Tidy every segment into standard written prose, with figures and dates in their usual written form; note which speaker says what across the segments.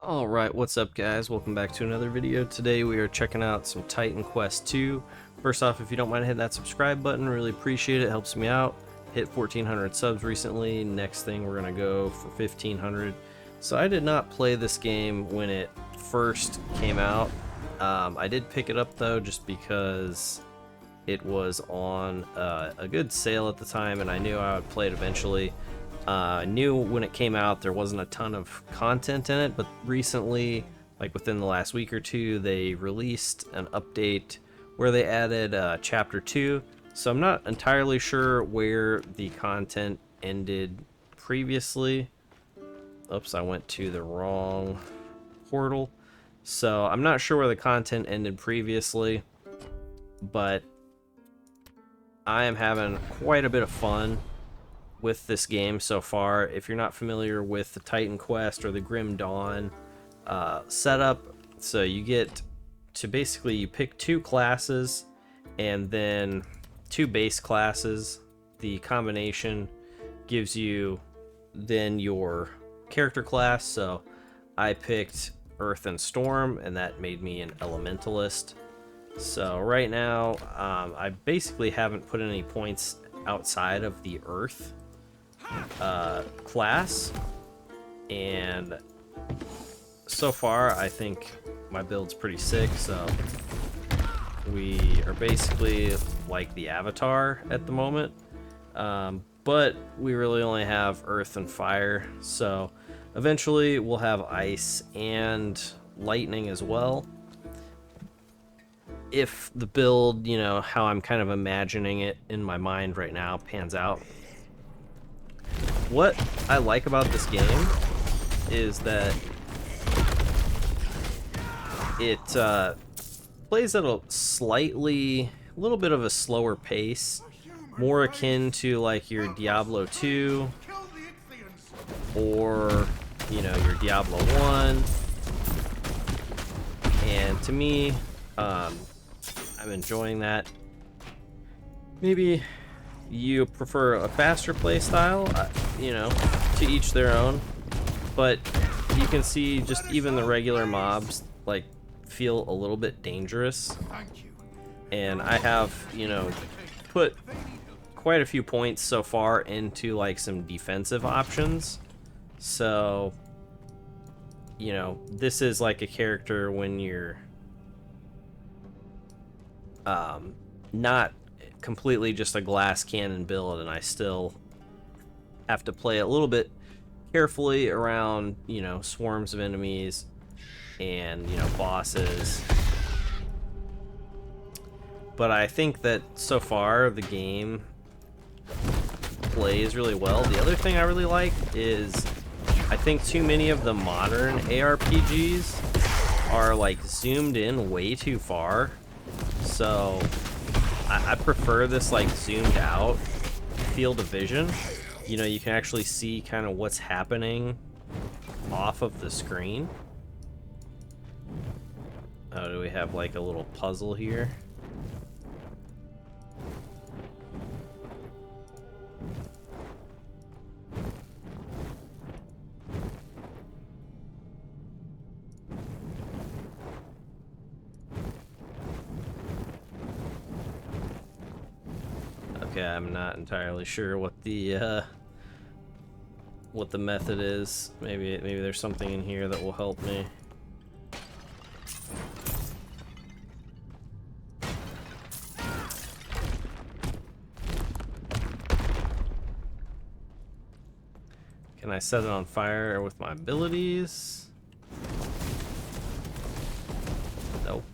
Speaker 1: Alright, what's up guys? Welcome back to another video. Today we are checking out some Titan Quest 2. First off, if you don't mind hitting that subscribe button, really appreciate it, helps me out. Hit 1400 subs recently. Next thing we're going to go for 1500. So I did not play this game when it first came out. I did pick it up though just because it was on a good sale at the time and I knew I would play it eventually. I knew when it came out there wasn't a ton of content in it, but recently, like within the last week or two, they released an update where they added Chapter 2. So I'm not entirely sure where the content ended previously. Oops, I went to the wrong portal. So I'm not sure where the content ended previously, but I am having quite a bit of fun with this game so far. If you're not familiar with the Titan Quest or the Grim Dawn setup, so you get to basically you pick two classes and then two base classes. The combination gives you then your character class. So I picked Earth and Storm and that made me an Elementalist. So right now I basically haven't put any points outside of the Earth class, and so far I think my build's pretty sick. So we are basically like the Avatar at the moment, but we really only have Earth and Fire, so eventually we'll have Ice and Lightning as well if the build, you know, how I'm kind of imagining it in my mind right now, pans out. What I like about this game is that it plays at a little bit of a slower pace, more akin to like your Diablo 2 or, you know, your Diablo 1. And to me, I'm enjoying that. Maybe you prefer a faster play style, you know, to each their own, but you can see just even the regular mobs like feel a little bit dangerous, and I have, you know, put quite a few points so far into like some defensive options. So, you know, this is like a character when you're not completely just a glass cannon build, and I still have to play a little bit carefully around, you know, swarms of enemies and, you know, bosses. But I think that so far the game plays really well. The other thing I really like is I think too many of the modern ARPGs are like zoomed in way too far. So I prefer this like zoomed out field of vision. You know, you can actually see kind of what's happening off of the screen. Oh, do we have like a little puzzle here? Okay, I'm not entirely sure what the method is. Maybe there's something in here that will help me. Can I set it on fire with my abilities? Nope.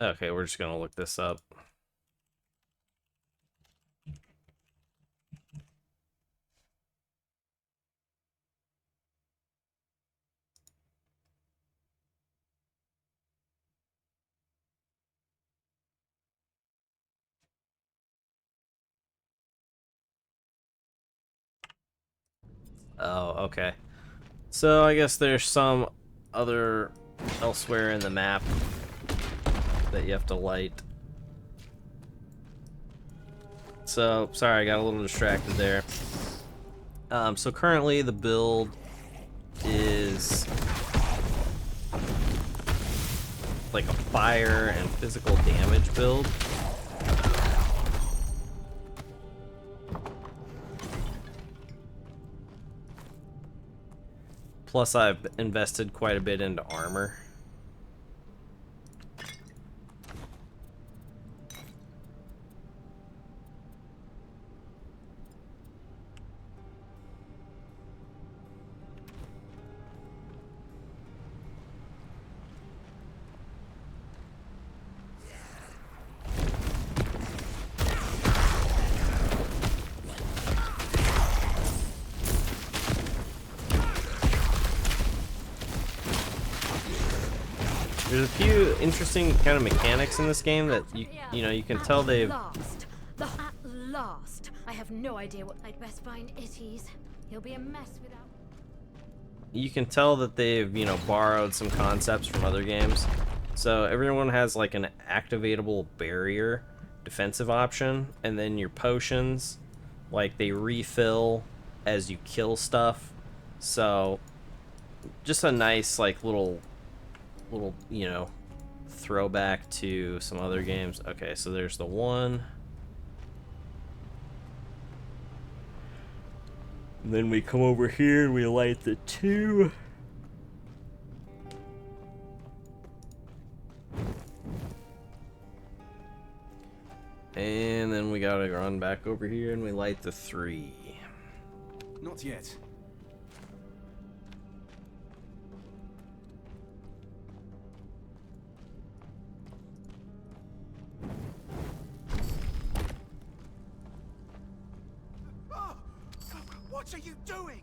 Speaker 1: Okay, we're just gonna look this up. Oh, okay. So I guess there's some other elsewhere in the map that you have to light. So, sorry, I got a little distracted there. So currently the build is like a fire and physical damage build. Plus I've invested quite a bit into armor. There's a few interesting kind of mechanics in this game that you know, you can tell they've...
Speaker 2: At last. I have no idea what I'd best find Itties. He'll be a mess without...
Speaker 1: You can tell that they've, you know, borrowed some concepts from other games. So everyone has like an activatable barrier defensive option, and then your potions, like, they refill as you kill stuff. So just a nice like little, you know, throwback to some other games. Okay, so there's the one. And then we come over here and we light the two. And then we gotta run back over here and we light the three.
Speaker 3: Not yet. What are you doing?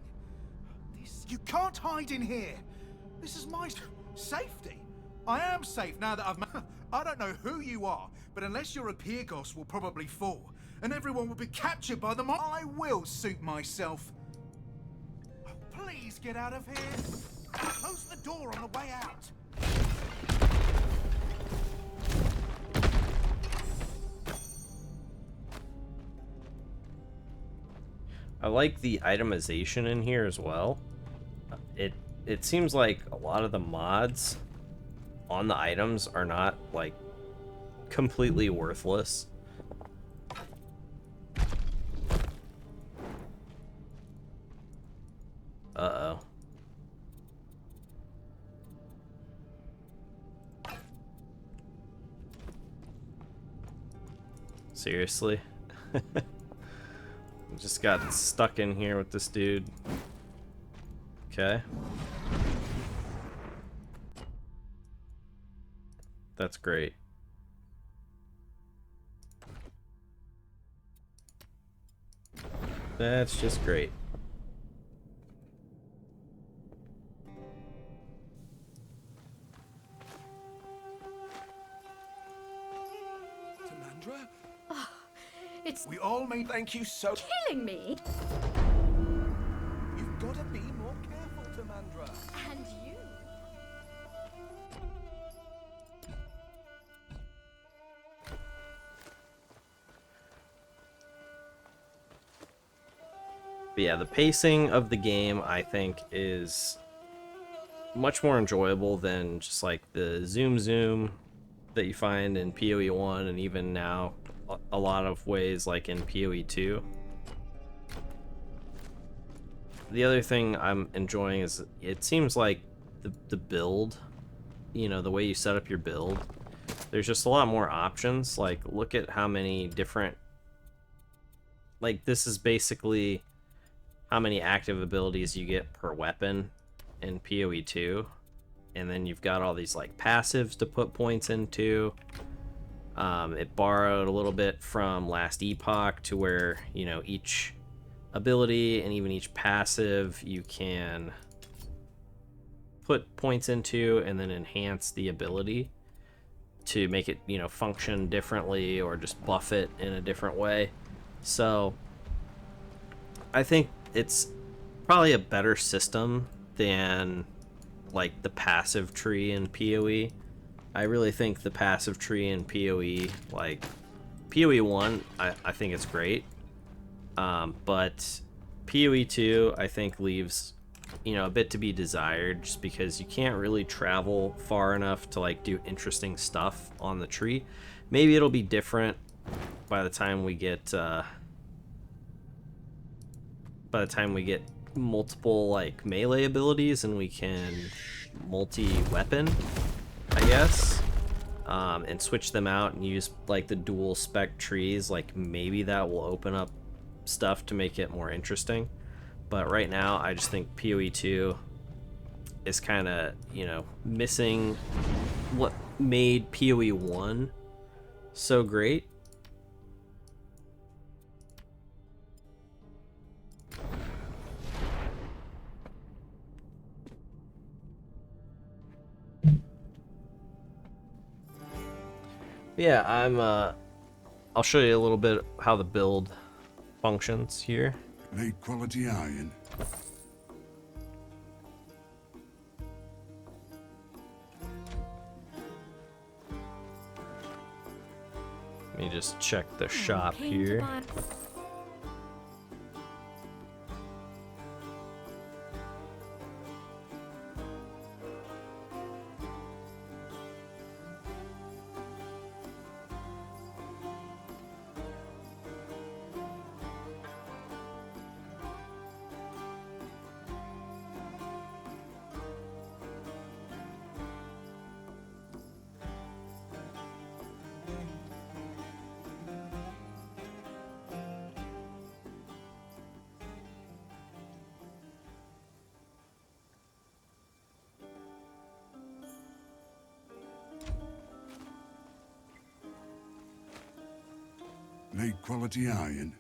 Speaker 3: You can't hide in here. This is my safety. I am safe now that I don't know who you are, but unless you're a Pyrgos, will probably fall, and everyone will be captured by them. I will suit myself. Oh, please get out of here. Close the door on the way out.
Speaker 1: I like the itemization in here as well. It seems like a lot of the mods on the items are not like completely worthless. Uh-oh. Seriously? Just got stuck in here with this dude. Okay. That's great. That's just great.
Speaker 3: Tamandra?
Speaker 2: It's
Speaker 3: We all may thank you so...
Speaker 2: killing me.
Speaker 3: You've got to be more careful, Tamandra.
Speaker 2: And you.
Speaker 1: But yeah, the pacing of the game, I think, is much more enjoyable than just like the zoom that you find in PoE 1 and even now a lot of ways like in PoE 2. The other thing I'm enjoying is it seems like the build, you know, the way you set up your build, there's just a lot more options. Like, look at how many different, like, this is basically how many active abilities you get per weapon in PoE 2. and then you've got all these like passives to put points into. It borrowed a little bit from Last Epoch, to where, you know, each ability and even each passive you can put points into and then enhance the ability to make it, you know, function differently or just buff it in a different way. So I think it's probably a better system than like the passive tree in PoE. I really think the passive tree in PoE, like PoE 1, I think it's great. But PoE 2, I think leaves, you know, a bit to be desired, just because you can't really travel far enough to like do interesting stuff on the tree. Maybe it'll be different by the time we get multiple like melee abilities and we can multi-weapon, I guess, and switch them out and use like the dual spec trees. Like maybe that will open up stuff to make it more interesting. But right now I just think PoE 2 is kind of, you know, missing what made PoE 1 so great. Yeah, I'll show you a little bit how the build functions here.
Speaker 4: Made quality iron.
Speaker 1: Let me just check the shop here.
Speaker 4: Made quality iron.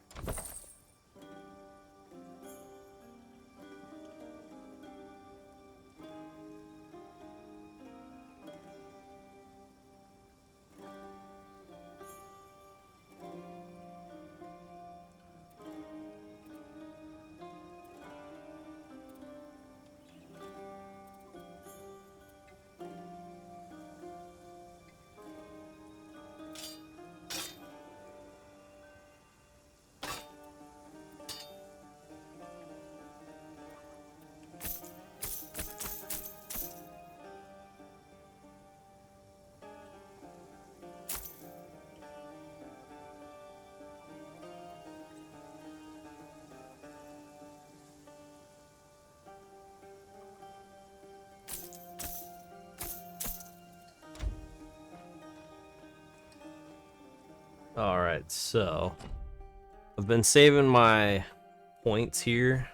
Speaker 1: Alright, so I've been saving my points here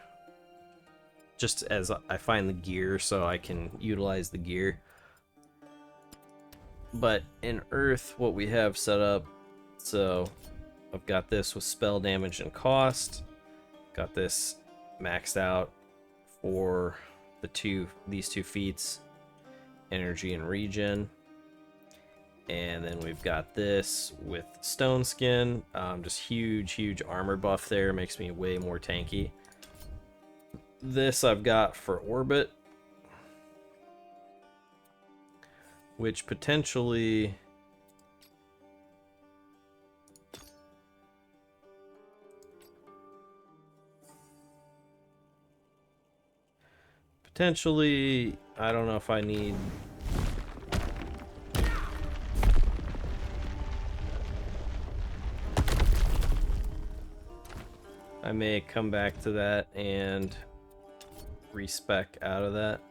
Speaker 1: just as I find the gear, so I can utilize the gear. But in Earth, what we have set up, so I've got this with spell damage and cost, got this maxed out for these two feats, energy and regen. And then we've got this with stone skin, just huge armor buff there, makes me way more tanky. This I've got for orbit, which potentially I don't know if I need. I may come back to that and respec out of that.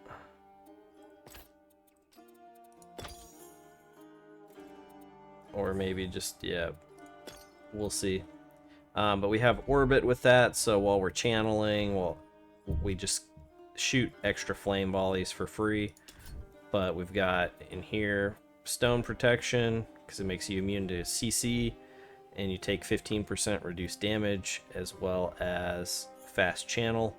Speaker 1: Or maybe just, yeah, we'll see. But we have orbit with that, so while we're channeling, well, we just shoot extra flame volleys for free. but we've got in here stone protection because it makes you immune to CC, and you take 15% reduced damage, as well as fast channel.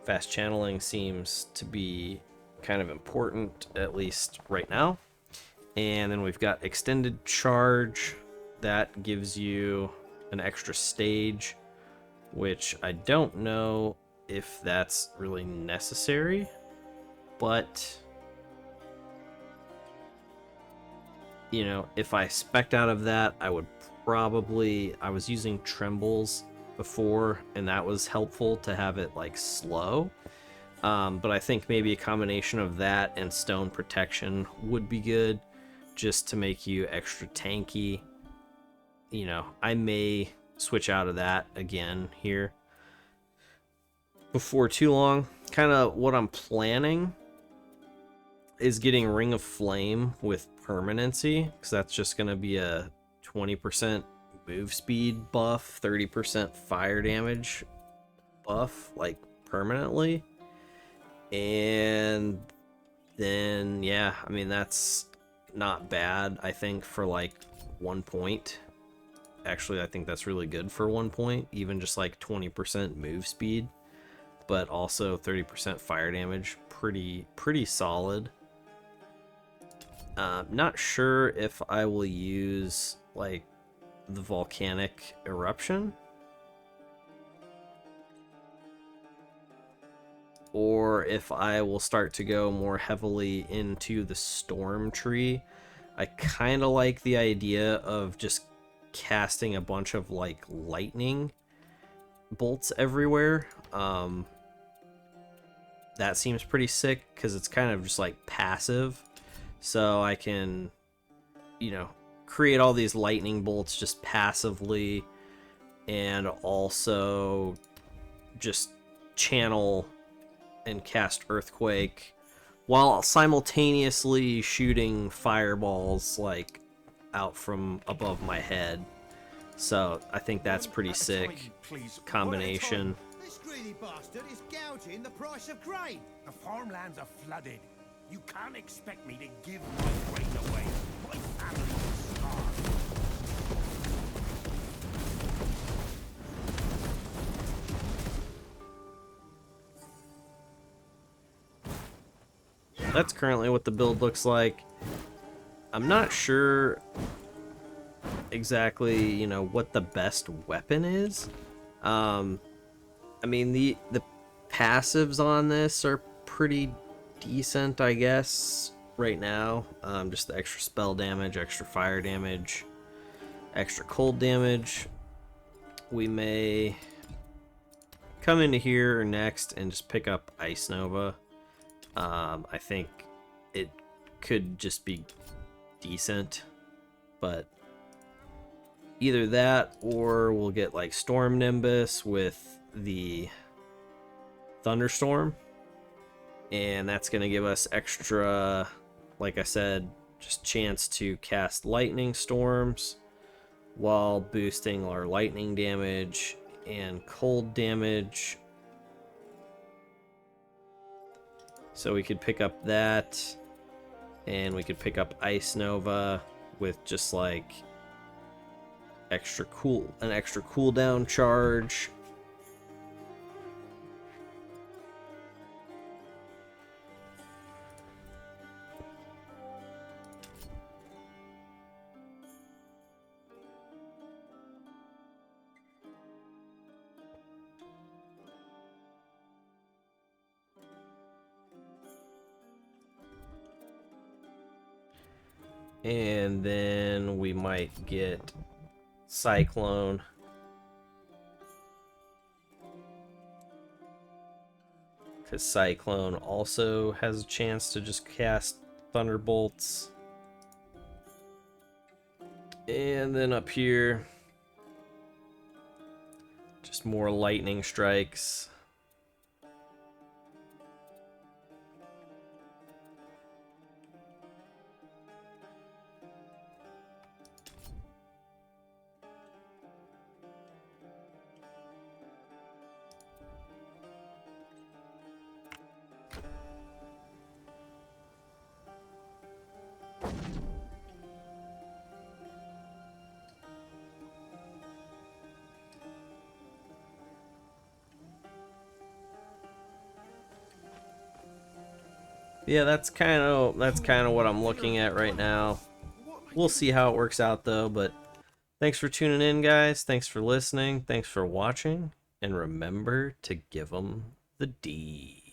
Speaker 1: Fast channeling seems to be kind of important, at least right now. And then we've got extended charge. That gives you an extra stage, which I don't know if that's really necessary, but you know, if I spec'd out of that, I would probably, I was using trembles before, and that was helpful to have it like slow. But I think maybe a combination of that and stone protection would be good, just to make you extra tanky. You know, I may switch out of that again here before too long. Kind of what I'm planning is getting Ring of Flame with permanency, because that's just going to be a 20% move speed buff, 30% fire damage buff, like permanently. And then, yeah, I mean, that's not bad, I think, for like 1 point. Actually, I think that's really good for 1 point, even just like 20% move speed, but also 30% fire damage. Pretty solid. Not sure if I will use like the volcanic eruption, or if I will start to go more heavily into the storm tree. I kind of like the idea of just casting a bunch of like lightning bolts everywhere. That seems pretty sick because it's kind of just like passive, so I can, you know, create all these lightning bolts just passively, and also just channel and cast earthquake while simultaneously shooting fireballs like out from above my head. So I think that's pretty sick combination.
Speaker 5: This greedy bastard is gouging the price of grain.
Speaker 6: The farmlands are flooded. You can't expect me to give my grain away. My family will starve.
Speaker 1: That's currently what the build looks like. I'm not sure exactly, you know, what the best weapon is. I mean, the passives on this are pretty decent, I guess, right now. Just the extra spell damage, extra fire damage, extra cold damage. We may come into here next and just pick up Ice Nova. I think it could just be decent, but either that or we'll get like Storm Nimbus with the Thunderstorm, and that's going to give us extra, like I said, just chance to cast lightning storms while boosting our lightning damage and cold damage. So we could pick up that, and we could pick up Ice Nova with just like an extra cooldown charge. And then we might get Cyclone. Because Cyclone also has a chance to just cast Thunderbolts. And then up here, just more lightning strikes. Yeah, that's kind of what I'm looking at right now. We'll see how it works out though, but thanks for tuning in, guys. Thanks for listening. Thanks for watching. And remember to give them the D.